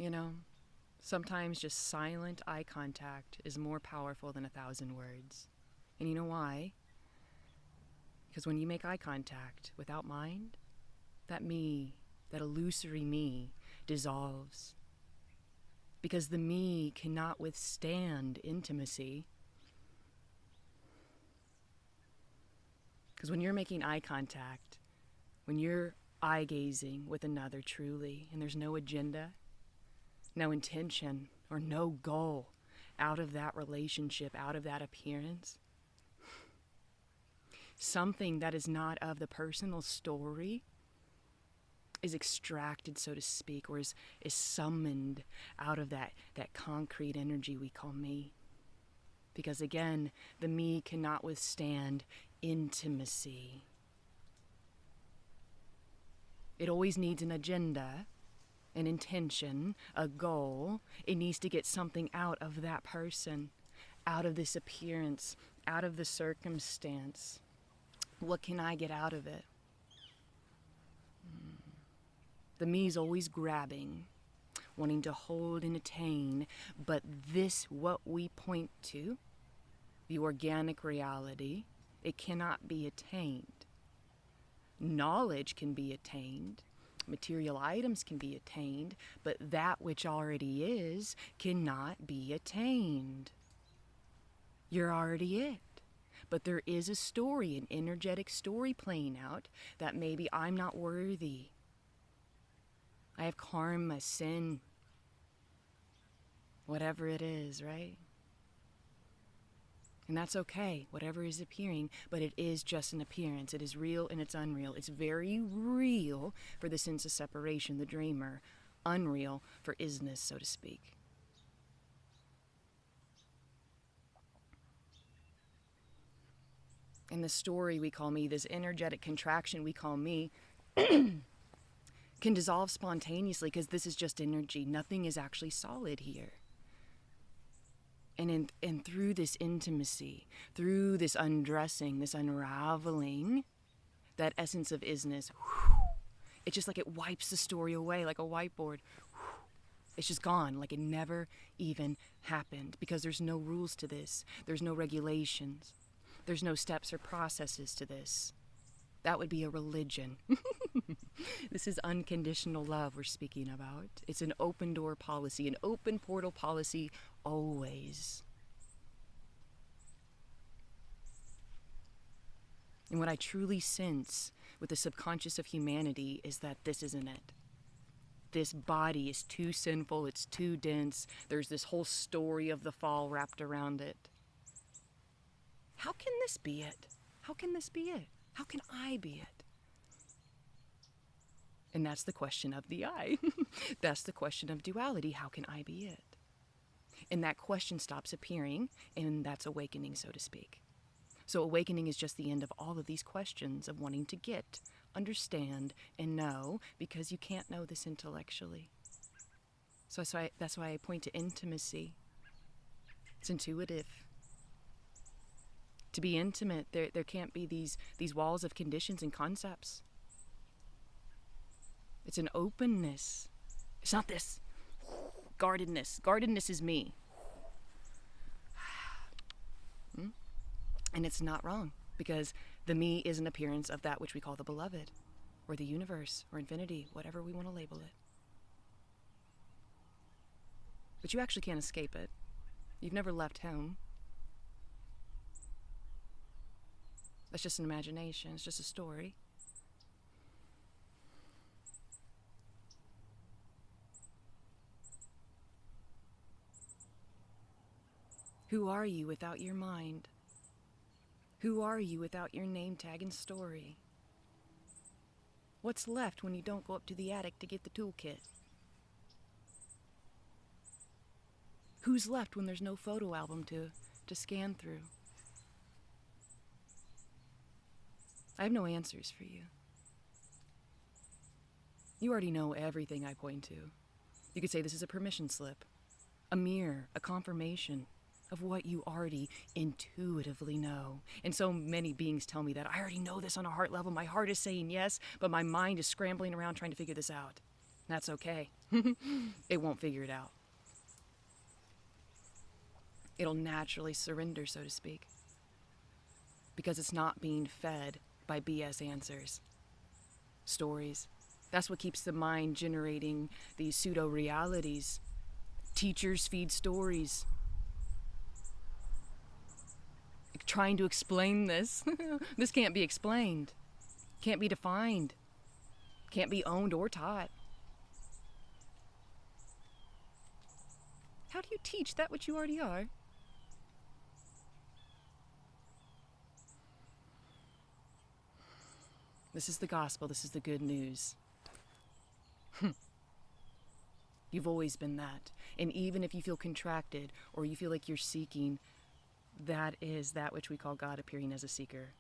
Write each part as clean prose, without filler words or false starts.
You know, sometimes just silent eye contact is more powerful than 1,000 words. And you know why? Because when you make eye contact without mind, that me, that illusory me, dissolves. Because the me cannot withstand intimacy. Because when you're making eye contact, when you're eye gazing with another truly, and there's no agenda, no intention, or no goal out of that relationship, out of that appearance, something that is not of the personal story is extracted, so to speak, or is summoned out of that concrete energy we call me. Because again, the me cannot withstand intimacy. It always needs an agenda, an intention, a goal. It needs to get something out of that person, out of this appearance, out of the circumstance. What can I get out of it? The me's always grabbing, wanting to hold and attain, but this, what we point to, the organic reality, it cannot be attained. Knowledge can be attained, material items can be attained, but that which already is cannot be attained. You're already it. But there is a story, an energetic story playing out that maybe I'm not worthy. I have karma, sin, whatever it is, right? And that's okay, whatever is appearing, but it is just an appearance. It is real and it's unreal. It's very real for the sense of separation, the dreamer, unreal for isness, so to speak. And the story we call me, this energetic contraction we call me, can dissolve spontaneously because this is just energy. Nothing is actually solid here. And through this intimacy, through this undressing, this unraveling, that essence of isness, it's just like it wipes the story away like a whiteboard. It's just gone, like it never even happened, because there's no rules to this. There's no regulations. There's no steps or processes to this. That would be a religion. This is unconditional love we're speaking about. It's an open door policy, an open portal policy always. And what I truly sense with the subconscious of humanity is that this isn't it. This body is too sinful, it's too dense. There's this whole story of the fall wrapped around it. How can this be it? How can this be it? How can I be it? And that's the question of the I. That's the question of duality. How can I be it? And that question stops appearing, and that's awakening, so to speak. So awakening is just the end of all of these questions of wanting to get, understand, and know, because you can't know this intellectually. So that's why I point to intimacy. It's intuitive. To be intimate, there can't be these walls of conditions and concepts. It's an openness. It's not this guardedness. Guardedness is me. And it's not wrong, because the me is an appearance of that which we call the beloved, or the universe, or infinity, whatever we want to label it. But you actually can't escape it. You've never left home. That's just an imagination. It's just a story. Who are you without your mind? Who are you without your name tag and story? What's left when you don't go up to the attic to get the toolkit? Who's left when there's no photo album to scan through? I have no answers for you. You already know everything I point to. You could say this is a permission slip, a mirror, a confirmation of what you already intuitively know. And so many beings tell me that I already know this on a heart level. My heart is saying yes, but my mind is scrambling around trying to figure this out. That's okay. It won't figure it out. It'll naturally surrender, so to speak, because it's not being fed by BS answers, stories. That's what keeps the mind generating these pseudo-realities. Teachers feed stories, trying to explain this. This can't be explained, can't be defined, can't be owned or taught. How do you teach that which you already are? This is the gospel. This is the good news. You've always been that. And even if you feel contracted or you feel like you're seeking, that is that which we call God appearing as a seeker.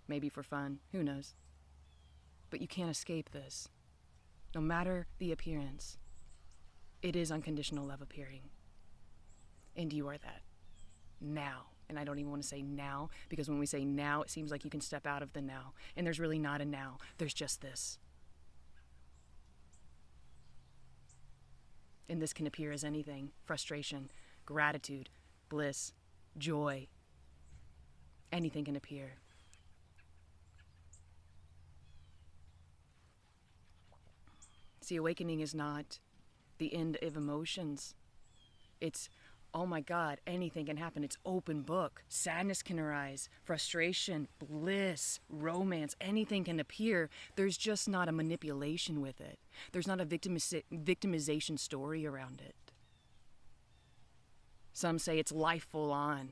Maybe for fun. Who knows? But you can't escape this. No matter the appearance, it is unconditional love appearing. And you are that. Now. And I don't even want to say now, because when we say now, it seems like you can step out of the now. And there's really not a now. There's just this. And this can appear as anything: frustration, gratitude, bliss, joy. Anything can appear. See, awakening is not the end of emotions. It's, oh my God, anything can happen. It's open book. Sadness can arise, frustration, bliss, romance, anything can appear. There's just not a manipulation with it. There's not a victimization story around it. Some say it's life full on.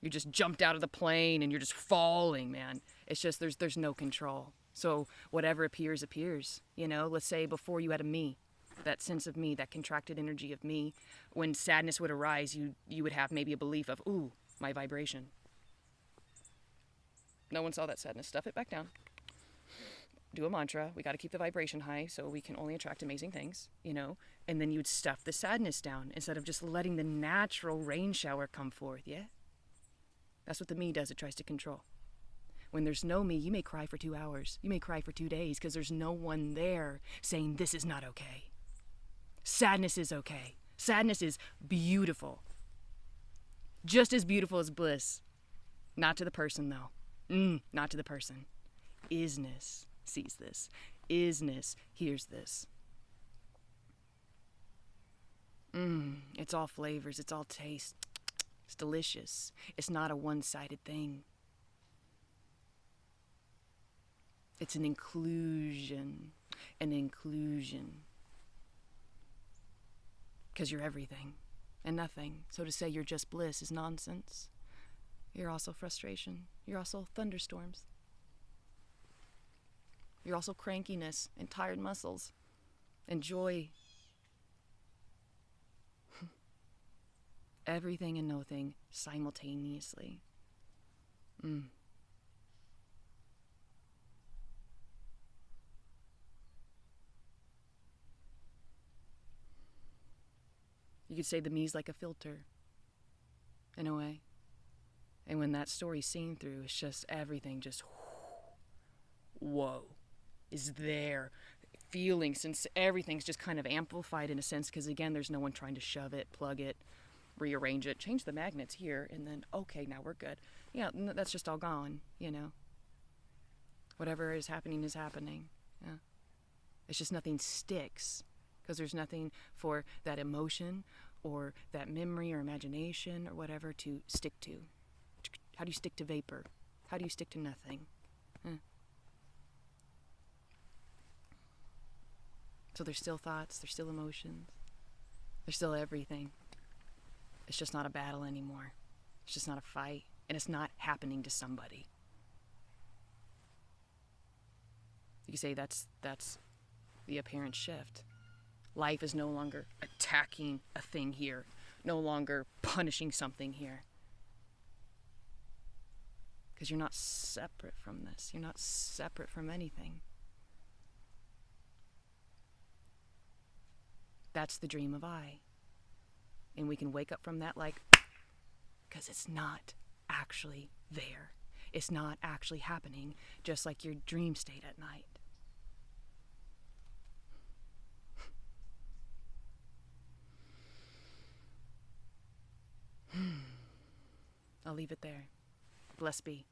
You just jumped out of the plane and you're just falling, man. It's just there's no control. So whatever appears, appears. You know, let's say before you had a me. That sense of me, that contracted energy of me, when sadness would arise, you would have maybe a belief of, ooh, my vibration. No one saw that sadness. Stuff it back down. Do a mantra. We got to keep the vibration high so we can only attract amazing things, you know. And then you would stuff the sadness down instead of just letting the natural rain shower come forth, yeah? That's what the me does. It tries to control. When there's no me, you may cry for 2 hours. You may cry for 2 days because there's no one there saying this is not okay. Sadness is okay. Sadness is beautiful. Just as beautiful as bliss. Not to the person, though. Not to the person. Isness sees this. Isness hears this. It's all flavors. It's all taste. It's delicious. It's not a one-sided thing. It's an inclusion. An inclusion. Because you're everything and nothing. So to say you're just bliss is nonsense. You're also frustration. You're also thunderstorms. You're also crankiness and tired muscles and joy. Everything and nothing simultaneously. You could say the me's like a filter, in a way. And when that story's seen through, it's just everything just, whoa, is there. Feelings, since everything's just kind of amplified in a sense, because again, there's no one trying to shove it, plug it, rearrange it, change the magnets here, and then, okay, now we're good. Yeah, that's just all gone, you know. Whatever is happening is happening. Yeah. It's just nothing sticks. Because there's nothing for that emotion or that memory or imagination or whatever to stick to. How do you stick to vapor? How do you stick to nothing? So there's still thoughts, there's still emotions, there's still everything. It's just not a battle anymore. It's just not a fight. And it's not happening to somebody. You could say that's the apparent shift. Life is no longer attacking a thing here, no longer punishing something here. Because you're not separate from this. You're not separate from anything. That's the dream of I. And we can wake up from that like, because it's not actually there. It's not actually happening, just like your dream state at night. I'll leave it there. Bless be.